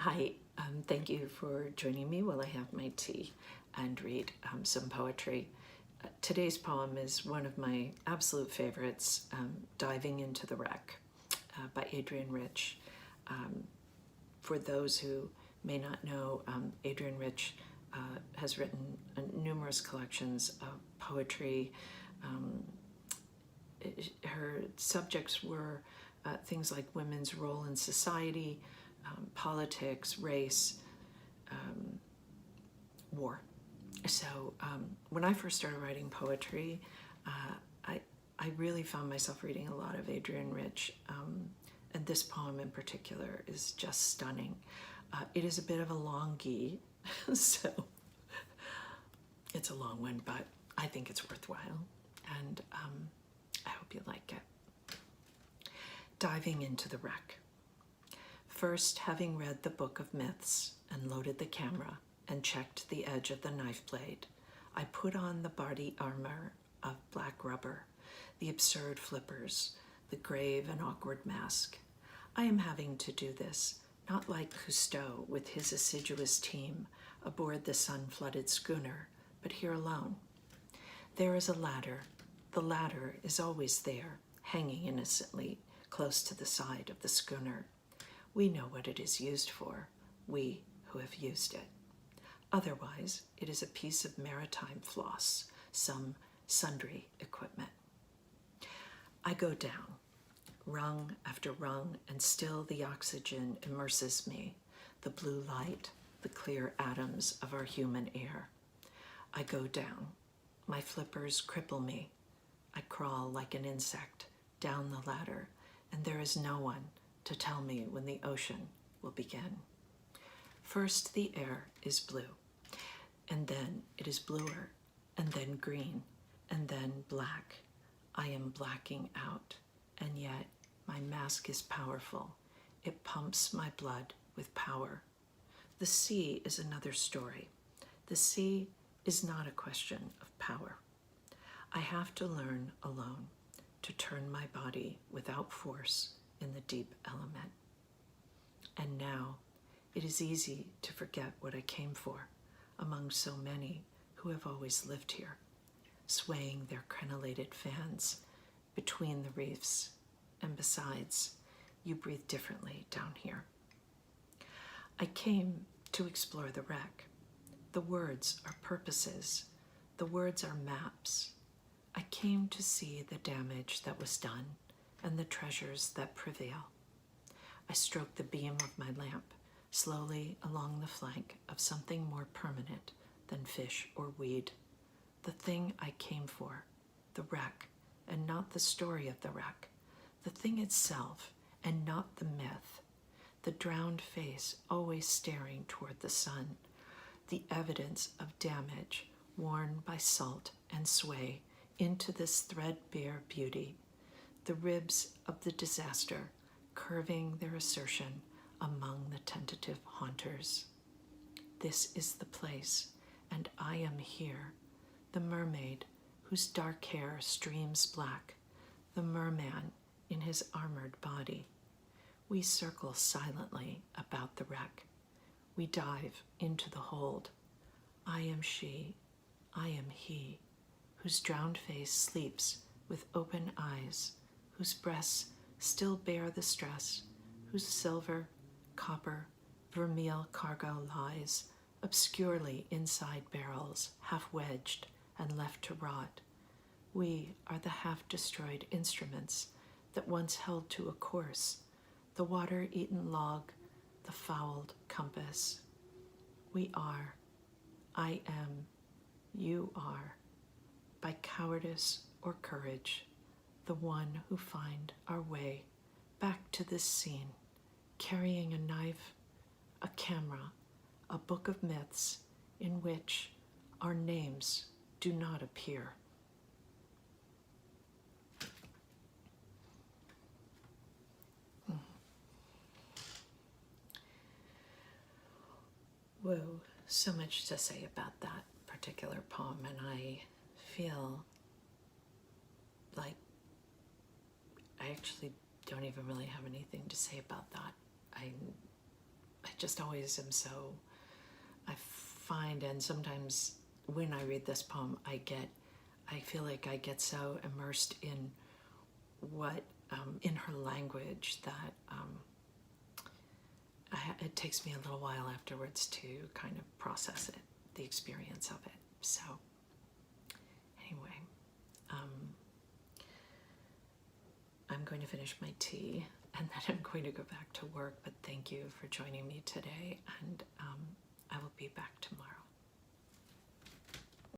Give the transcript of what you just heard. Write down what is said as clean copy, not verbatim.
Hi, thank you for joining me while I have my tea and read some poetry. Today's poem is one of my absolute favorites, Diving into the Wreck by Adrienne Rich. For those who may not know, Adrienne Rich has written numerous collections of poetry. Her subjects were things like women's role in society, politics, race, war. So when I first started writing poetry, I really found myself reading a lot of Adrienne Rich, and this poem in particular is just stunning. It is a bit of a longie, so it's a long one, but I think it's worthwhile, and I hope you like it. Diving into the Wreck. First, having read the book of myths and loaded the camera and checked the edge of the knife blade, I put on the body armor of black rubber, the absurd flippers, the grave and awkward mask. I am having to do this, not like Cousteau with his assiduous team aboard the sun-flooded schooner, but here alone. There is a ladder. The ladder is always there, hanging innocently close to the side of the schooner. We know what it is used for, we who have used it. Otherwise, it is a piece of maritime floss, some sundry equipment. I go down, rung after rung, and still the oxygen immerses me, the blue light, the clear atoms of our human air. I go down. My flippers cripple me. I crawl like an insect down the ladder, and there is no one to tell me when the ocean will begin. First, the air is blue, and then it is bluer, and then green, and then black. I am blacking out, and yet my mask is powerful. It pumps my blood with power. The sea is another story. The sea is not a question of power. I have to learn alone to turn my body without force in the deep element. And now it is easy to forget what I came for among so many who have always lived here, swaying their crenellated fans between the reefs. And besides, you breathe differently down here. I came to explore the wreck. The words are purposes. The words are maps. I came to see the damage that was done and the treasures that prevail. I stroked the beam of my lamp slowly along the flank of something more permanent than fish or weed. The thing I came for, the wreck, and not the story of the wreck. The thing itself, and not the myth. The drowned face always staring toward the sun. The evidence of damage worn by salt and sway into this threadbare beauty. The ribs of the disaster curving their assertion among the tentative haunters. This is the place, and I am here, the mermaid whose dark hair streams black, the merman in his armored body. We circle silently about the wreck. We dive into the hold. I am she, I am he, whose drowned face sleeps with open eyes, whose breasts still bear the stress, whose silver, copper, vermeil cargo lies obscurely inside barrels, half wedged and left to rot. We are the half-destroyed instruments that once held to a course, the water-eaten log, the fouled compass. We are, I am, you are, by cowardice or courage, the one who find our way back to this scene, carrying a knife, a camera, a book of myths in which our names do not appear. Whoa, so much to say about that particular poem, and I feel like I actually don't even really have anything to say about that. I just always am so, I find, and sometimes when I read this poem, I feel like I get so immersed in what, in her language that it takes me a little while afterwards to kind of process it, the experience of it. So anyway, I'm going to finish my tea and then I'm going to go back to work, but thank you for joining me today, and I will be back tomorrow.